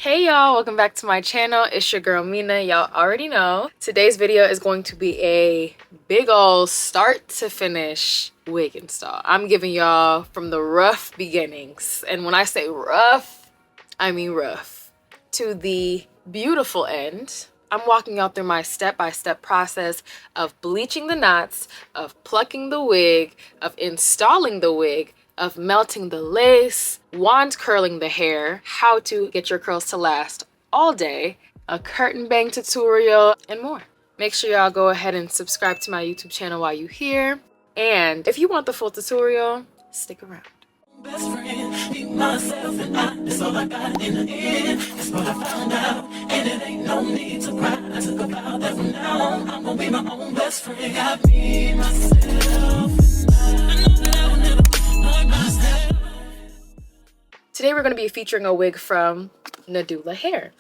Hey y'all, welcome back to my channel. It's your girl Mena. Y'all already know. Today's video is going to be a big ol' start to finish wig install. I'm giving y'all from the rough beginnings. And when I say rough, I mean rough. To the beautiful end. I'm walking y'all through my step-by-step process of bleaching the knots, of plucking the wig, of installing the wig, of melting the lace, wand curling the hair, how to get your curls to last all day, a curtain bang tutorial, and more. Make sure y'all go ahead and subscribe to my YouTube channel while you're here. And if you want the full tutorial, stick around. Best friend, be myself and that's all I got in the end. That's what I found out, and it ain't no need to cry. I took a vow that from now on, I'm gonna be my own best friend. Got me, myself, and I know that I will never hurt myself. Today we're going to be featuring a wig from Nadula Hair.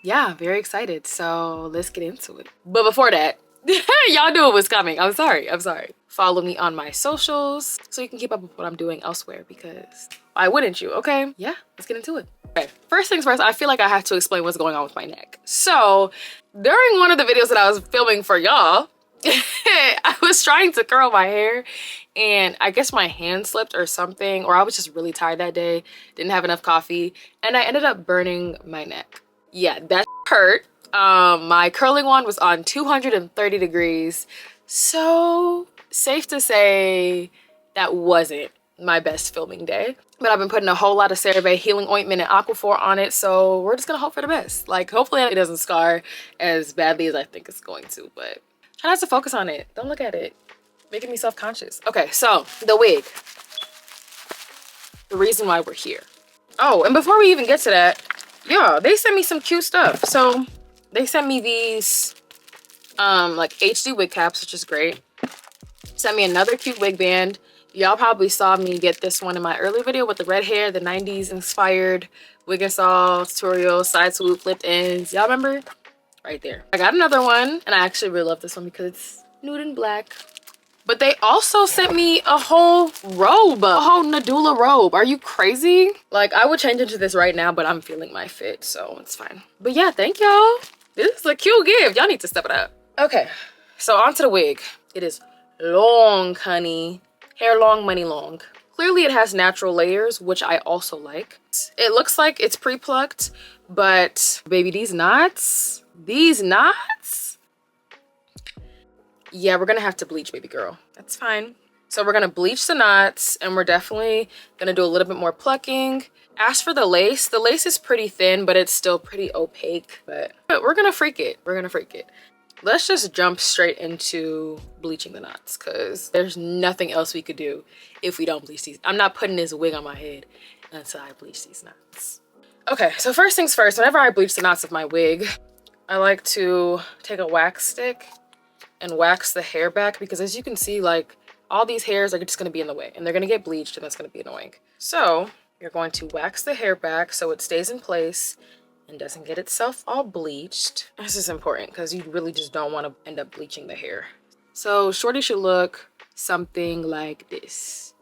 Yeah, very excited, so let's get into it. But before that, y'all knew it was coming. I'm sorry. Follow me on my socials so you can keep up with what I'm doing elsewhere, because why wouldn't you, okay? Yeah, let's get into it. Okay, first things first, I feel like I have to explain what's going on with my neck. So during one of the videos that I was filming for y'all, I was trying to curl my hair and I guess my hand slipped or something, or I was just really tired that day, didn't have enough coffee, and I ended up burning my neck. Yeah, that hurt. My curling wand was on 230 degrees, so safe to say that wasn't my best filming day. But I've been putting a whole lot of CeraVe healing ointment and Aquaphor on it, so we're just gonna hope for the best. Like, hopefully it doesn't scar as badly as I think it's going to, but try not to focus on it. Don't look at it. Making me self-conscious. Okay, so the wig. The reason why we're here. Oh, and before we even get to that, yeah, they sent me some cute stuff. So they sent me these like HD wig caps, which is great. Sent me another cute wig band. Y'all probably saw me get this one in my earlier video with the red hair, the 90s inspired wig install tutorial, side swoop, flipped ends. Y'all remember? Right there. I got another one, and I actually really love this one because it's nude and black. But they also sent me a whole robe, a whole Nadula robe. Are you crazy? Like, I would change into this right now, but I'm feeling my fit, so it's fine. But yeah, thank y'all. This is a cute gift. Y'all need to step it up. Okay, so onto the wig. It is long, honey. Hair long, money long. Clearly it has natural layers, which I also like. It looks like it's pre-plucked, but baby, these knots, yeah, we're gonna have to bleach, baby girl. That's fine. So we're gonna bleach the knots, and we're definitely gonna do a little bit more plucking. As for the lace is pretty thin, but it's still pretty opaque. But we're gonna freak it. Let's just jump straight into bleaching the knots, because there's nothing else we could do if we don't bleach these. I'm not putting this wig on my head until I bleach these knots. Okay, so first things first, whenever I bleach the knots of my wig, I like to take a wax stick and wax the hair back, because as you can see, like, all these hairs are just going to be in the way and they're going to get bleached, and that's going to be annoying. So you're going to wax the hair back so it stays in place and doesn't get itself all bleached. This is important because you really just don't want to end up bleaching the hair. So shorty should look something like this.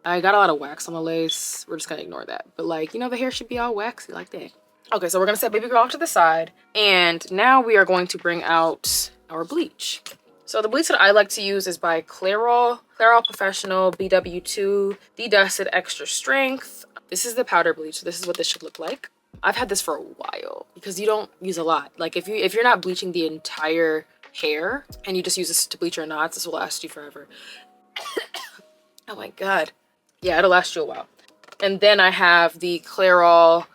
I got a lot of wax on the lace. We're just gonna ignore that. But, like, you know, the hair should be all waxy like that. Okay, so we're gonna set baby girl off to the side, and now we are going to bring out our bleach. So the bleach that I like to use is by Clairol Professional BW2 Dedusted Extra Strength. This is the powder bleach, so this is what this should look like. I've had this for a while because you don't use a lot. Like, if you're not bleaching the entire hair and you just use this to bleach your knots, this will last you forever. Oh my god. Yeah, it'll last you a while. And then I have the Clairol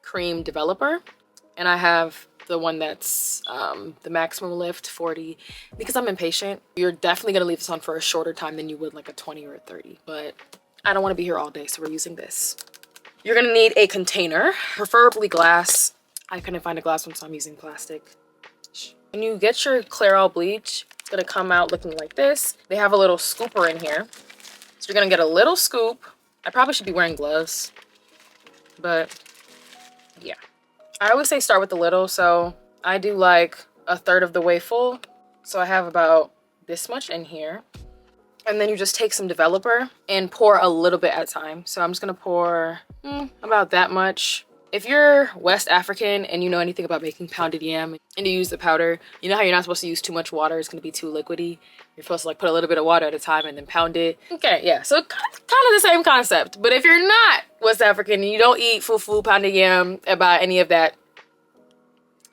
Cream Developer, and I have the one that's the maximum lift 40, because I'm impatient. You're definitely gonna leave this on for a shorter time than you would like a 20 or a 30, but I don't want to be here all day, so we're using this. You're gonna need a container, preferably glass. I couldn't find a glass one, so I'm using plastic. When you get your Clairol bleach, it's gonna come out looking like this. They have a little scooper in here, so you're gonna get a little scoop. I probably should be wearing gloves, but yeah. I always say start with the little, so I do like a third of the way full. So I have about this much in here. And then you just take some developer and pour a little bit at a time. So I'm just gonna pour about that much If you're West African and you know anything about making pounded yam and you use the powder, you know how you're not supposed to use too much water, it's gonna be too liquidy. You're supposed to like put a little bit of water at a time and then pound it. Okay, yeah, so kind of the same concept. But if you're not West African and you don't eat fufu, pounded yam, about any of that,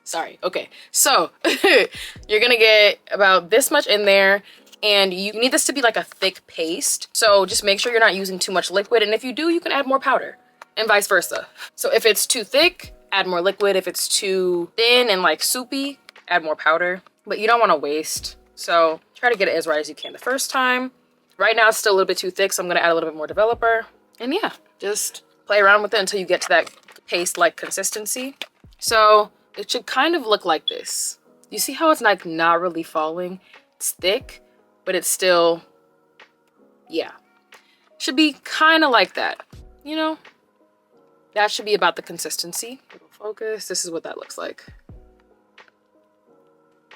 sorry, okay. So you're gonna get about this much in there, and you need this to be like a thick paste. So just make sure you're not using too much liquid, and if you do, you can add more powder and vice versa. So if it's too thick, add more liquid. If it's too thin and like soupy, add more powder. But you don't wanna waste. So try to get it as right as you can the first time. Right now it's still a little bit too thick, so I'm gonna add a little bit more developer. And yeah, just play around with it until you get to that paste-like consistency. So it should kind of look like this. You see how it's like not really falling? It's thick, but it's still, yeah. Should be kind of like that, you know? That should be about the consistency. Focus, this is what that looks like.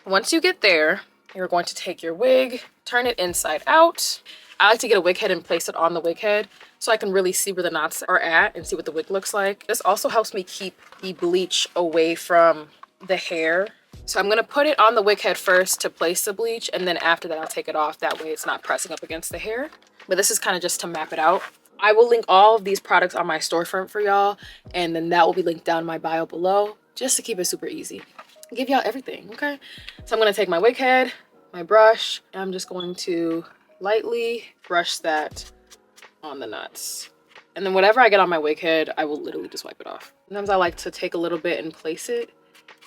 Once you get there, you're going to take your wig, turn it inside out. I like to get a wig head and place it on the wig head so I can really see where the knots are at and see what the wig looks like. This also helps me keep the bleach away from the hair. So I'm gonna put it on the wig head first to place the bleach, and then after that I'll take it off. That way it's not pressing up against the hair. But this is kind of just to map it out. I will link all of these products on my storefront for y'all, and then that will be linked down in my bio below, just to keep it super easy. I'll give y'all everything, okay? So I'm gonna take my wig head, my brush, and I'm just going to lightly brush that on the knots. And then whatever I get on my wig head, I will literally just wipe it off. Sometimes I like to take a little bit and place it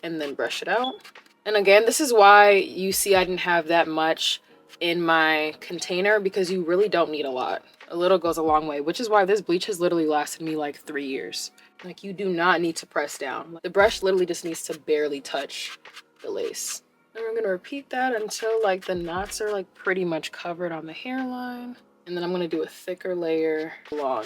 and then brush it out. And again, this is why you see I didn't have that much in my container, because you really don't need a lot. A little goes a long way, which is why this bleach has literally lasted me like 3 years. Like, you do not need to press down. The brush literally just needs to barely touch the lace. And we're gonna repeat that until like the knots are like pretty much covered on the hairline. And then I'm gonna do a thicker layer along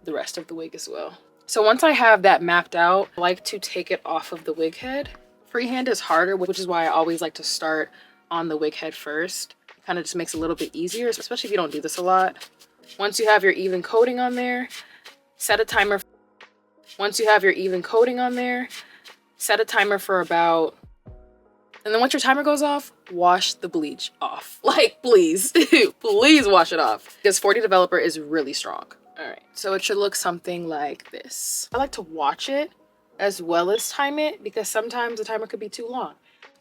the rest of the wig as well. So once I have that mapped out, I like to take it off of the wig head. Freehand is harder, which is why I always like to start on the wig head first. It kind of just makes it a little bit easier, especially if you don't do this a lot. Once you have your even coating on there, set a timer. Once you have your even coating on there, set a timer for about, and then once your timer goes off, wash the bleach off. Like, please, please wash it off, because 40 developer is really strong. All right, so it should look something like this. I like to watch it as well as time it, because sometimes the timer could be too long.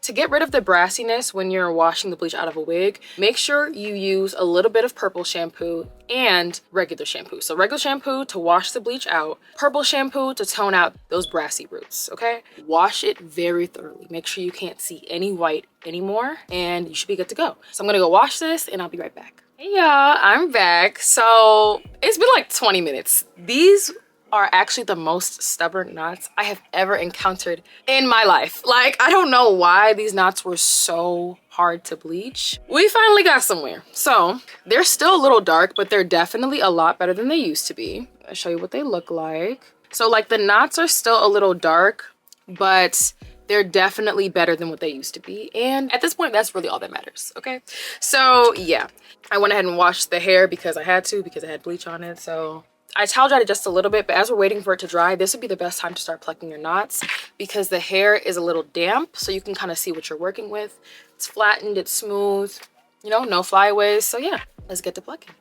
To get rid of the brassiness when you're washing the bleach out of a wig, make sure you use a little bit of purple shampoo and regular shampoo. So regular shampoo to wash the bleach out, purple shampoo to tone out those brassy roots, okay? Wash it very thoroughly. Make sure you can't see any white anymore, and you should be good to go. So I'm gonna go wash this and I'll be right back. Hey y'all, I'm back. So it's been like 20 minutes. These are actually the most stubborn knots I have ever encountered in my life. Like, I don't know why these knots were so hard to bleach. We finally got somewhere. So they're still a little dark, but they're definitely a lot better than they used to be. I'll show you what they look like. So like, the knots are still a little dark, but they're definitely better than what they used to be. And at this point, that's really all that matters, okay? So yeah, I went ahead and washed the hair because I had to, because it had bleach on it. So I towel dried it just a little bit, but as we're waiting for it to dry, this would be the best time to start plucking your knots, because the hair is a little damp, so you can kind of see what you're working with. It's flattened, it's smooth, you know, no flyaways. So yeah, let's get to plucking.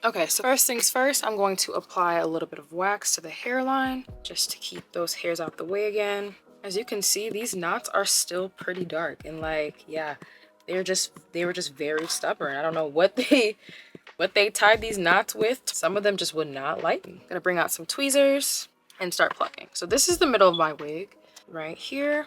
Okay, so first things first, I'm going to apply a little bit of wax to the hairline just to keep those hairs out the way again. As you can see, these knots are still pretty dark, and like, yeah, they were just very stubborn. I don't know what they tied these knots with. Some of them just would not lighten. I'm gonna bring out some tweezers and start plucking. So this is the middle of my wig right here.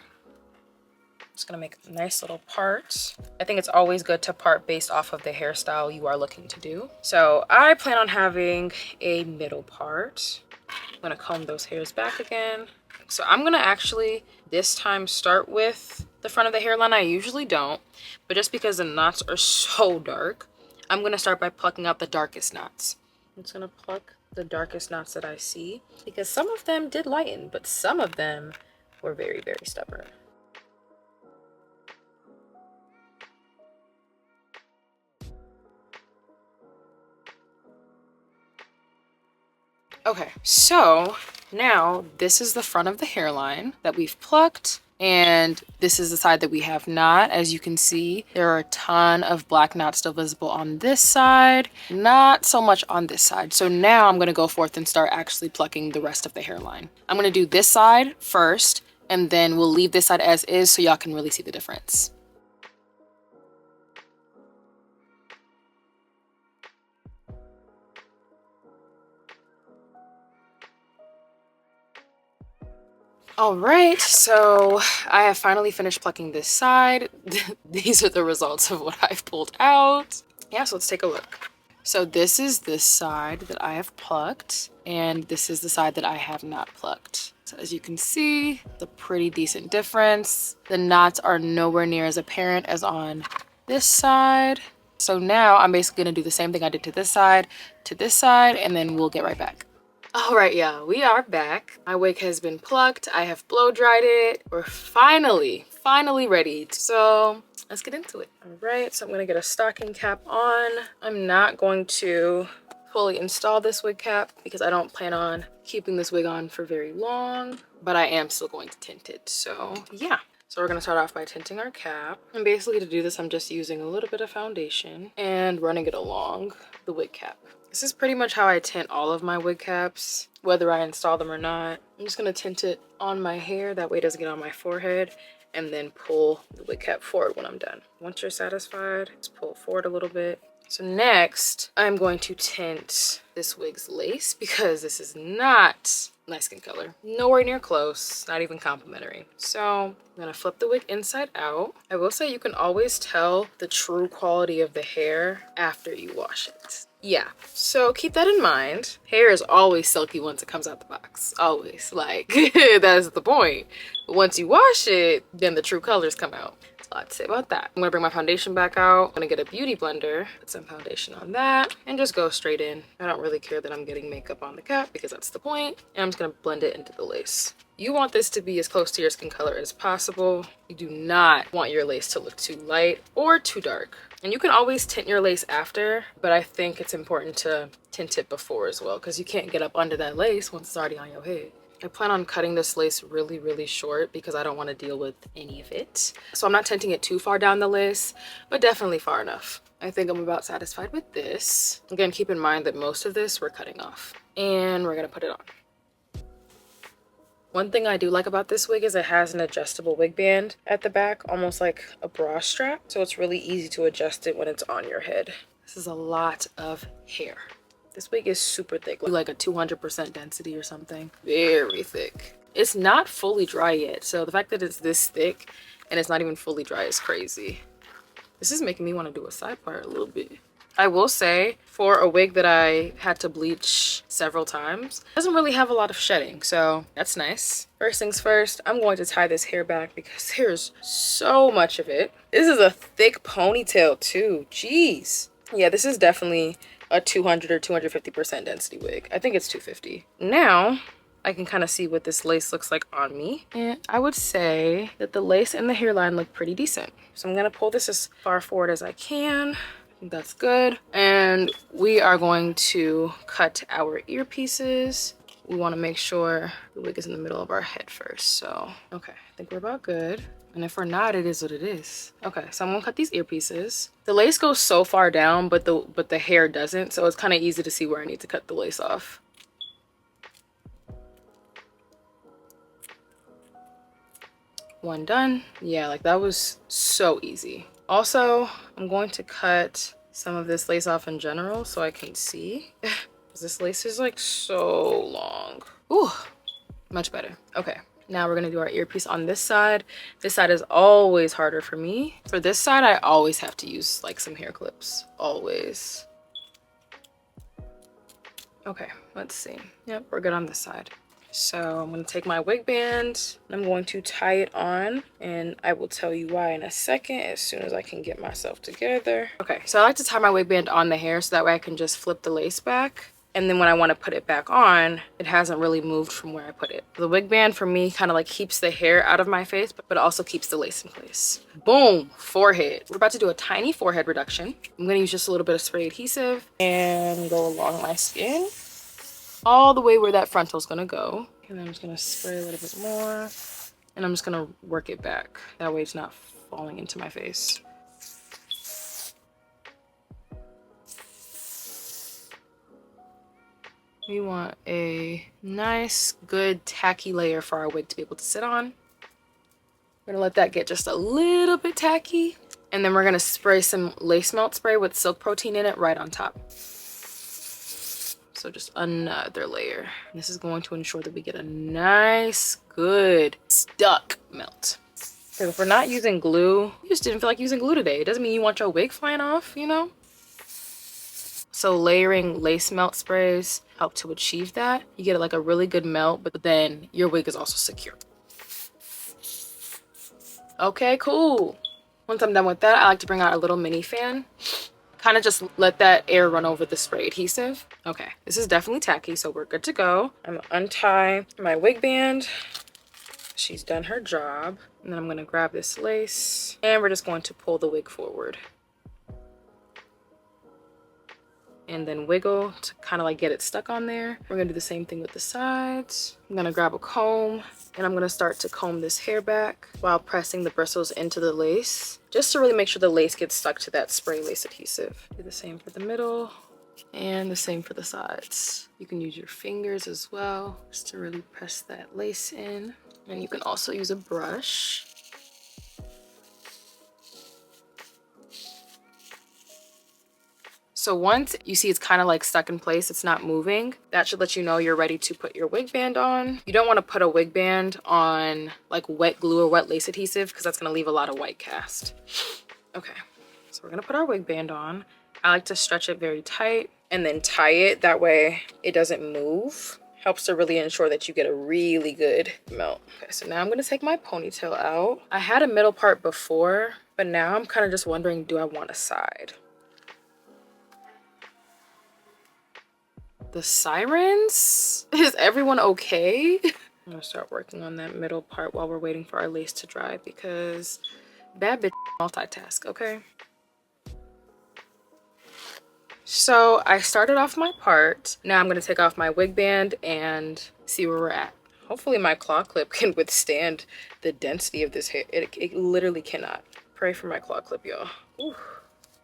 Just gonna make a nice little part. I think it's always good to part based off of the hairstyle you are looking to do. So I plan on having a middle part. I'm gonna comb those hairs back again. So I'm gonna actually this time start with the front of the hairline. I usually don't, but just because the knots are so dark, I'm gonna start by plucking out the darkest knots. I'm just gonna pluck the darkest knots that I see, because some of them did lighten, but some of them were very, very stubborn. Okay, so Now, this is the front of the hairline that we've plucked, and this is the side that we have not. As you can see, there are a ton of black knots still visible on this side, not so much on this side. So now I'm gonna go forth and start actually plucking the rest of the hairline. I'm gonna do this side first, and then we'll leave this side as is so y'all can really see the difference. All right, so I have finally finished plucking this side. These are the results of what I've pulled out. Yeah, so let's take a look. So this is this side that I have plucked, and this is the side that I have not plucked. So as you can see, it's a pretty decent difference. The knots are nowhere near as apparent as on this side. So now I'm basically gonna do the same thing I did to this side, and then we'll get right back. All right, y'all, we are back. My wig has been plucked. I have blow dried it. We're finally ready. So let's get into it. All right, so I'm gonna get a stocking cap on. I'm not going to fully install this wig cap because I don't plan on keeping this wig on for very long, but I am still going to tint it. So yeah. So we're gonna start off by tinting our cap. And basically to do this, I'm just using a little bit of foundation and running it along the wig cap. This is pretty much how I tint all of my wig caps, whether I install them or not. I'm just gonna tint it on my hair, that way it doesn't get on my forehead, and then pull the wig cap forward when I'm done. Once you're satisfied, just pull it forward a little bit. So next, I'm going to tint this wig's lace because this is not my skin color. Nowhere near close, not even complimentary. So I'm gonna flip the wig inside out. I will say you can always tell the true quality of the hair after you wash it. Yeah, so keep that in mind. Hair is always silky once it comes out the box. Always, like, that's the point. But once you wash it, then the true colors come out. That's all I have to say about that. I'm gonna bring my foundation back out. I'm gonna get a beauty blender, put some foundation on that, and just go straight in. I don't really care that I'm getting makeup on the cap because that's the point. And I'm just gonna blend it into the lace. You want this to be as close to your skin color as possible. You do not want your lace to look too light or too dark. And you can always tint your lace after, but I think it's important to tint it before as well because you can't get up under that lace once it's already on your head. I plan on cutting this lace really short because I don't want to deal with any of it. So I'm not tinting it too far down the lace, but definitely far enough. I think I'm about satisfied with this. Again, keep in mind that most of this we're cutting off and we're gonna put it on. One thing I do like about this wig is it has an adjustable wig band at the back, almost like a bra strap. So it's really easy to adjust it when it's on your head. This is a lot of hair. This wig is super thick, like a 200% density or something. Very thick. It's not fully dry yet. So the fact that it's this thick and it's not even fully dry is crazy. This is making me want to do a side part a little bit. I will say, for a wig that I had to bleach several times, it doesn't really have a lot of shedding, so that's nice. First things first, I'm going to tie this hair back because there's so much of it. This is a thick ponytail too, jeez. Yeah, this is definitely a 200 or 250% density wig. I think it's 250. Now, I can kind of see what this lace looks like on me. And I would say that the lace and the hairline look pretty decent. So I'm gonna pull this as far forward as I can. That's good. And we are going to cut our earpieces. We want to make sure the wig is in the middle of our head first. So, okay, I think we're about good. And if we're not, it is what it is. Okay, so I'm gonna cut these earpieces. The lace goes so far down, but the hair doesn't. So it's kind of easy to see where I need to cut the lace off. One done. Yeah, like that was so easy. Also, I'm going to cut some of this lace off in general so I can see. This lace is like so long. Ooh, much better. Okay, now we're gonna do our earpiece on this side. This side is always harder for me. For this side, I always have to use like some hair clips, always. Okay, let's see. Yep, we're good on this side. So I'm going to take my wig band and I'm going to tie it on, and I will tell you why in a second as soon as I can get myself together. Okay, so I like to tie my wig band on the hair so that way I can just flip the lace back. And then when I want to put it back on, it hasn't really moved from where I put it. The wig band for me kind of like keeps the hair out of my face, but also keeps the lace in place. Boom, forehead. We're about to do a tiny forehead reduction. I'm going to use just a little bit of spray adhesive and go along my skin all the way where that frontal is gonna go. And then I'm just gonna spray a little bit more. And I'm just gonna work it back. That way it's not falling into my face. We want a nice, good, tacky layer for our wig to be able to sit on. We're gonna let that get just a little bit tacky. And then we're gonna spray some lace melt spray with silk protein in it right on top. So just another layer. This is going to ensure that we get a nice, good, stuck melt. So if we're not using glue, you just didn't feel like using glue today. It doesn't mean you want your wig flying off, you know? So layering lace melt sprays help to achieve that. You get like a really good melt, but then your wig is also secure. Okay, cool. Once I'm done with that, I like to bring out a little mini fan. Kind of just let that air run over the spray adhesive. Okay, this is definitely tacky, so we're good to go. I'm gonna untie my wig band. She's done her job. And then I'm gonna grab this lace and we're just going to pull the wig forward. And then wiggle to kind of like get it stuck on there. We're gonna do the same thing with the sides. I'm gonna grab a comb and I'm gonna start to comb this hair back while pressing the bristles into the lace, just to really make sure the lace gets stuck to that spray lace adhesive. Do the same for the middle and the same for the sides. You can use your fingers as well, just to really press that lace in. And you can also use a brush. So once you see it's kind of like stuck in place, it's not moving, that should let you know you're ready to put your wig band on. You don't want to put a wig band on like wet glue or wet lace adhesive because that's going to leave a lot of white cast. Okay, so we're going to put our wig band on. I like to stretch it very tight and then tie it. That way it doesn't move. Helps to really ensure that you get a really good melt. Okay, so now I'm gonna take my ponytail out. I had a middle part before, but now I'm kind of just wondering, do I want a side? The sirens? Is everyone okay? I'm gonna start working on that middle part while we're waiting for our lace to dry because bad bitch multitask, okay? So I started off my part. Now I'm gonna take off my wig band and see where we're at. Hopefully my claw clip can withstand the density of this hair. It literally cannot. Pray for my claw clip, y'all.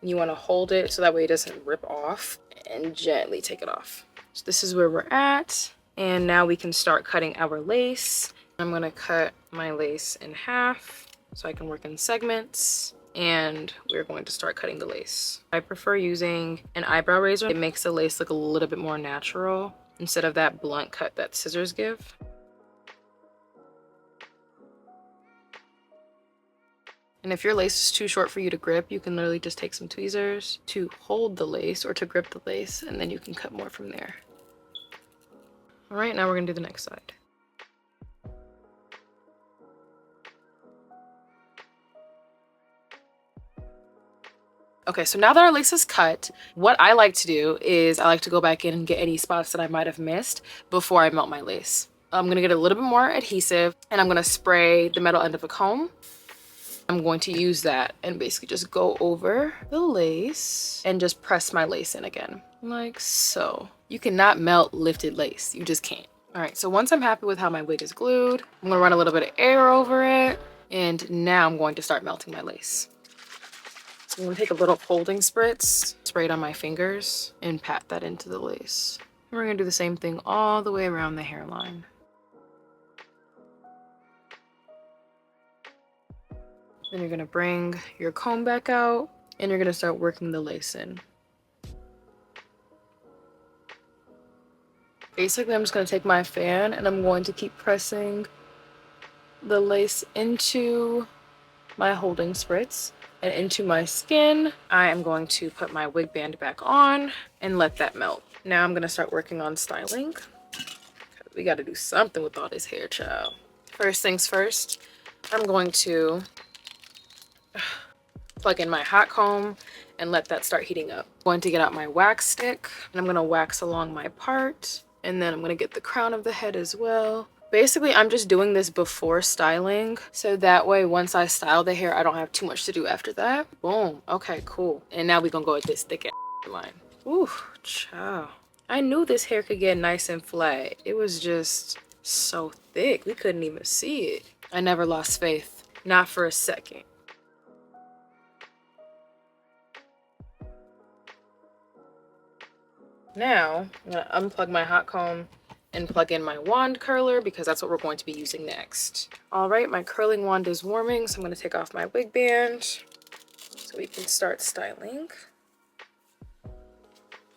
You wanna hold it so that way it doesn't rip off and gently take it off. So this is where we're at. And now we can start cutting our lace. I'm gonna cut my lace in half so I can work in segments. And we're going to start cutting the lace. I prefer using an eyebrow razor. It makes the lace look a little bit more natural instead of that blunt cut that scissors give. And if your lace is too short for you to grip, you can literally just take some tweezers to hold the lace or to grip the lace, and then you can cut more from there. All right, now we're gonna do the next side. Okay, so now that our lace is cut, what I like to do is I like to go back in and get any spots that I might have missed before I melt my lace. I'm gonna get a little bit more adhesive and I'm gonna spray the metal end of a comb. I'm going to use that and basically just go over the lace and just press my lace in again, like so. You cannot melt lifted lace, you just can't. All right, so once I'm happy with how my wig is glued, I'm gonna run a little bit of air over it, and now I'm going to start melting my lace. I'm gonna take a little folding spritz, spray it on my fingers, and pat that into the lace. And we're gonna do the same thing all the way around the hairline. Then you're gonna bring your comb back out, and you're gonna start working the lace in. Basically, I'm just gonna take my fan, and I'm going to keep pressing the lace into my holding spritz. And into my skin, I am going to put my wig band back on and let that melt. Now I'm gonna start working on styling. We gotta do something with all this hair, child. First things first, I'm going to plug in my hot comb and let that start heating up. I'm going to get out my wax stick and I'm gonna wax along my part. And then I'm gonna get the crown of the head as well. Basically, I'm just doing this before styling, so that way once I style the hair, I don't have too much to do after that. Boom. Okay, cool. And now we're gonna go with this thick ass line. Ooh, child. I knew this hair could get nice and flat. It was just So thick, we couldn't even see it. I never lost faith, not for a second. Now, I'm gonna unplug my hot comb and plug in my wand curler because that's what we're going to be using next. All right, my curling wand is warming, so I'm gonna take off my wig band so we can start styling.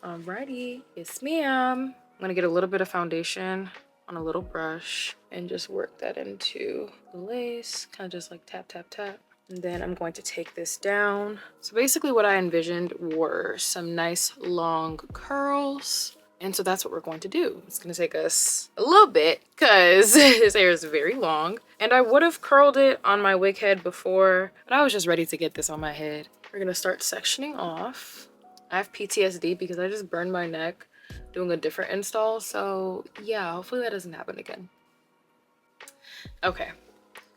Alrighty, yes ma'am. I'm gonna get a little bit of foundation on a little brush and just work that into the lace, kind of just like tap, tap, tap. And then I'm going to take this down. So basically what I envisioned were some nice long curls. And so that's what we're going to do. It's gonna take us a little bit because his hair is very long. And I would have curled it on my wig head before, but I was just ready to get this on my head. We're gonna start sectioning off. I have PTSD because I just burned my neck doing a different install. So yeah, hopefully that doesn't happen again. Okay,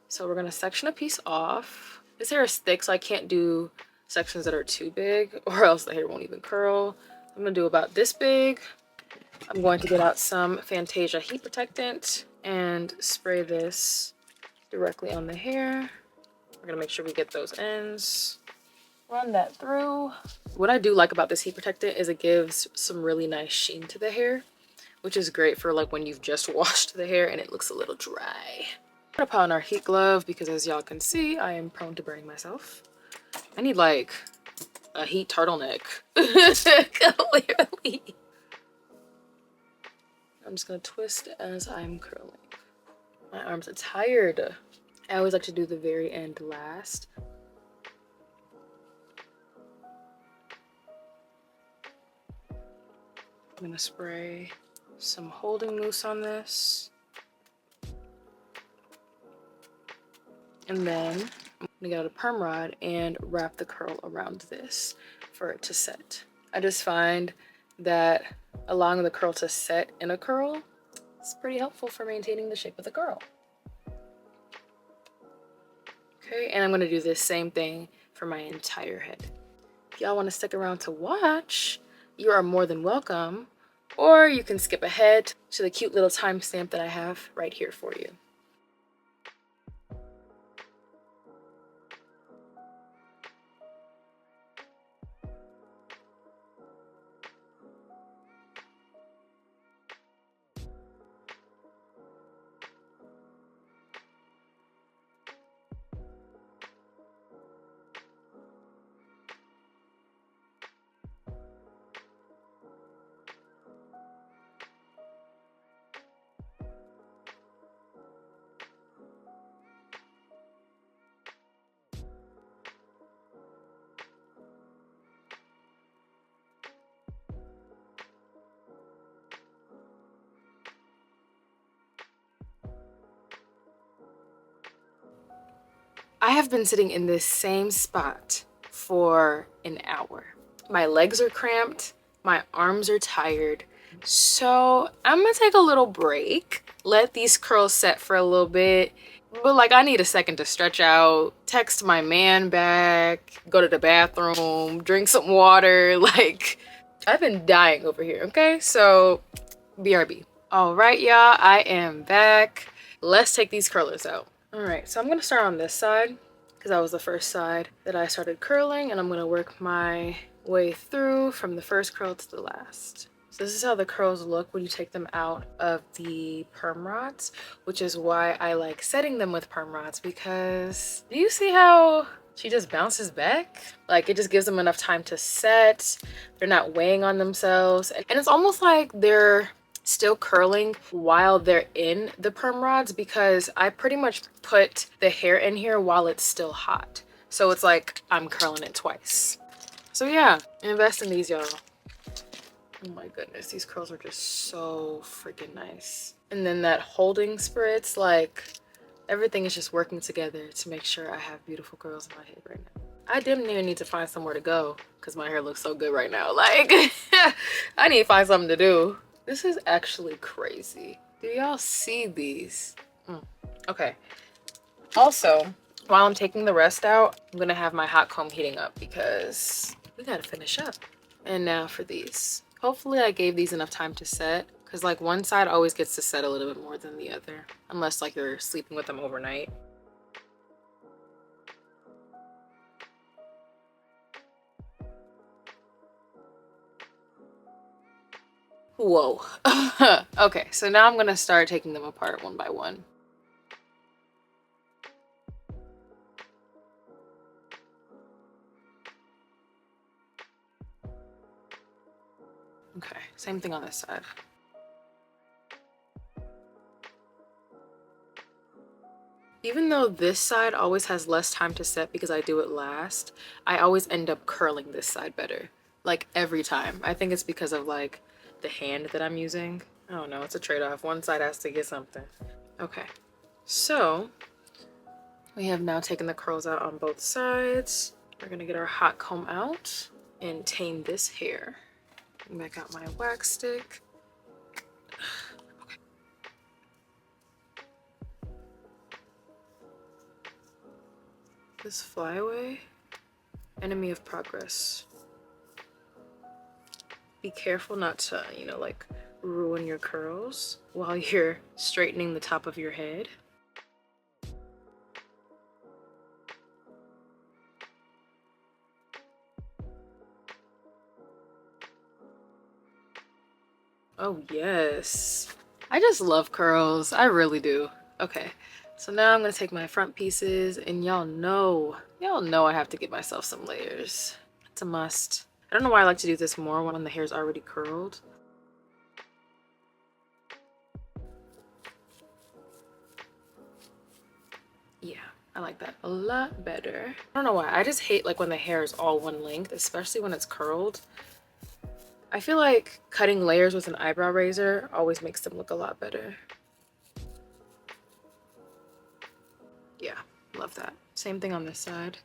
so we're gonna section a piece off. This hair is thick, so I can't do sections that are too big or else the hair won't even curl. I'm gonna do about this big. I'm going to get out some Fantasia heat protectant and spray this directly on the hair. We're gonna make sure we get those ends. Run that through. What I do like about this heat protectant is it gives some really nice sheen to the hair, which is great for like when you've just washed the hair and it looks a little dry. I'm gonna put on our heat glove because as y'all can see, I am prone to burning myself. I need like a heat turtleneck, clearly. I'm just gonna twist as I'm curling. My arms are tired. I always like to do the very end last. I'm gonna spray some holding mousse on this. And then I'm gonna get out a perm rod and wrap the curl around this for it to set. I just find that allowing the curl to set in a curl is pretty helpful for maintaining the shape of the curl. Okay, and I'm gonna do this same thing for my entire head. If y'all wanna stick around to watch, you are more than welcome, or you can skip ahead to the cute little timestamp that I have right here for you. I have been sitting in this same spot for an hour. My legs are cramped, my arms are tired. So I'm gonna take a little break, let these curls set for a little bit. But like I need a second to stretch out, text my man back, go to the bathroom, drink some water. Like I've been dying over here, okay? So BRB. All right, y'all, I am back. Let's take these curlers out. All right, so I'm gonna start on this side because that was the first side that I started curling, and I'm gonna work my way through from the first curl to the last. So this is how the curls look when you take them out of the perm rods, which is why I like setting them with perm rods, because do you see how she just bounces back? Like it just gives them enough time to set. They're not weighing on themselves. And it's almost like they're still curling while they're in the perm rods, because I pretty much put the hair in here while it's still hot. So it's like I'm curling it twice. So yeah, invest in these, y'all. Oh my goodness, these curls are just so freaking nice. And then that holding spritz, like everything is just working together to make sure I have beautiful curls in my head right now. I didn't even need to find somewhere to go because my hair looks so good right now. Like I need to find something to do. This is actually crazy. Do y'all see these? Okay. Also, while I'm taking the rest out, I'm gonna have my hot comb heating up because we gotta finish up. And now for these. Hopefully I gave these enough time to set because like one side always gets to set a little bit more than the other, unless like you're sleeping with them overnight. Whoa. Okay, so now I'm gonna start taking them apart one by one. Okay, same thing on this side. Even though this side always has less time to set because I do it last, I always end up curling this side better. Like every time. I think it's because of like the hand that I'm using. I don't know, it's a trade-off. One side has to get something. Okay, so we have now taken the curls out on both sides. We're gonna get our hot comb out and tame this hair. Back out my wax stick. Okay. This flyaway, enemy of progress. Be careful not to, you know, like ruin your curls while you're straightening the top of your head. Oh yes, I just love curls. I really do. Okay, so now I'm gonna take my front pieces, and y'all know I have to give myself some layers. It's a must. I don't know why I like to do this more when the hair's already curled. Yeah, I like that a lot better. I don't know why, I just hate like when the hair is all one length, especially when it's curled. I feel like cutting layers with an eyebrow razor always makes them look a lot better. Yeah, love that. Same thing on this side.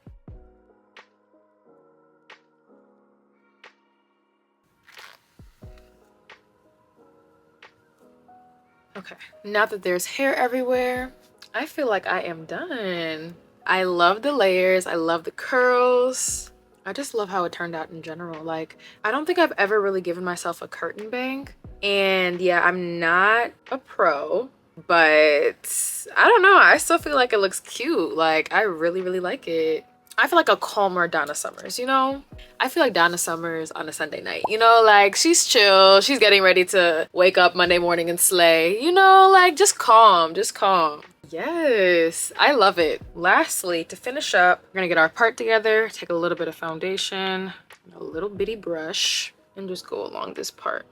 Okay, now that there's hair everywhere, I feel like I am done. I love the layers, I love the curls. I just love how it turned out in general. Like, I don't think I've ever really given myself a curtain bang. And yeah, I'm not a pro, but I don't know. I still feel like it looks cute. Like, I really, really like it. I feel like a calmer Donna Summers, you know? I feel like Donna Summers on a Sunday night, you know? Like, she's chill. She's getting ready to wake up Monday morning and slay. You know, like, just calm, just calm. Yes, I love it. Lastly, to finish up, we're gonna get our part together, take a little bit of foundation, a little bitty brush, and just go along this part.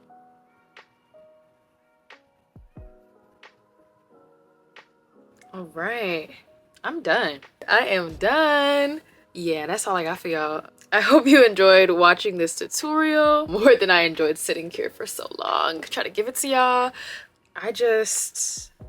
All right, I'm done. I am done. Yeah, that's all I got for y'all. I hope you enjoyed watching this tutorial more than I enjoyed sitting here for so long, trying to give it to y'all. I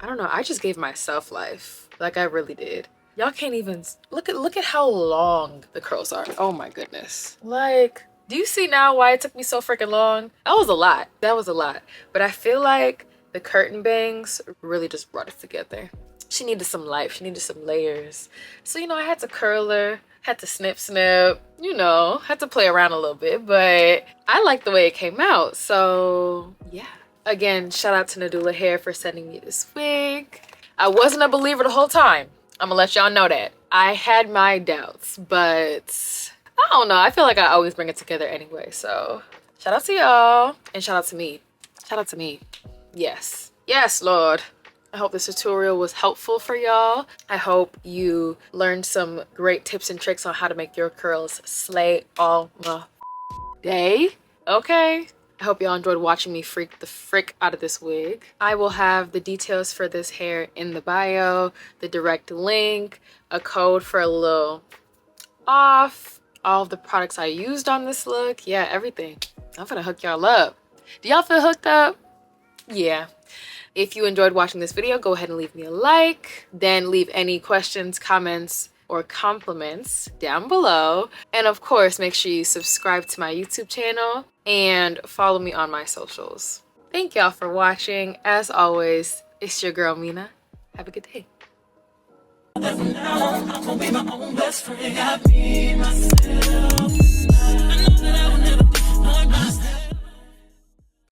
don't know, I just gave myself life. Like, I really did. Y'all can't even look at how long the curls are. Oh my goodness. Like, do you see now why it took me so freaking long? That was a lot. That was a lot. But I feel like the curtain bangs really just brought it together. She needed some life. She needed some layers. So, you know, I had to curl her, had to snip, you know, had to play around a little bit, but I like the way it came out. So yeah. Again, shout out to Nadula Hair for sending me this wig. I wasn't a believer the whole time. I'm gonna let y'all know that. I had my doubts, but I don't know. I feel like I always bring it together anyway. So shout out to y'all, and shout out to me. Shout out to me. Yes. Yes, Lord. I hope this tutorial was helpful for y'all. I hope you learned some great tips and tricks on how to make your curls slay all the day. Okay. I hope y'all enjoyed watching me freak the frick out of this wig. I will have the details for this hair in the bio, the direct link, a code for a little off, all of the products I used on this look. Yeah, everything. I'm gonna hook y'all up. Do y'all feel hooked up? Yeah. If you enjoyed watching this video, go ahead and leave me a like. Then leave any questions, comments, or compliments down below. And of course, make sure you subscribe to my YouTube channel and follow me on my socials. Thank y'all for watching. As always, it's your girl, Mena. Have a good day. From now on, I'm gonna be my own best friend. I be myself.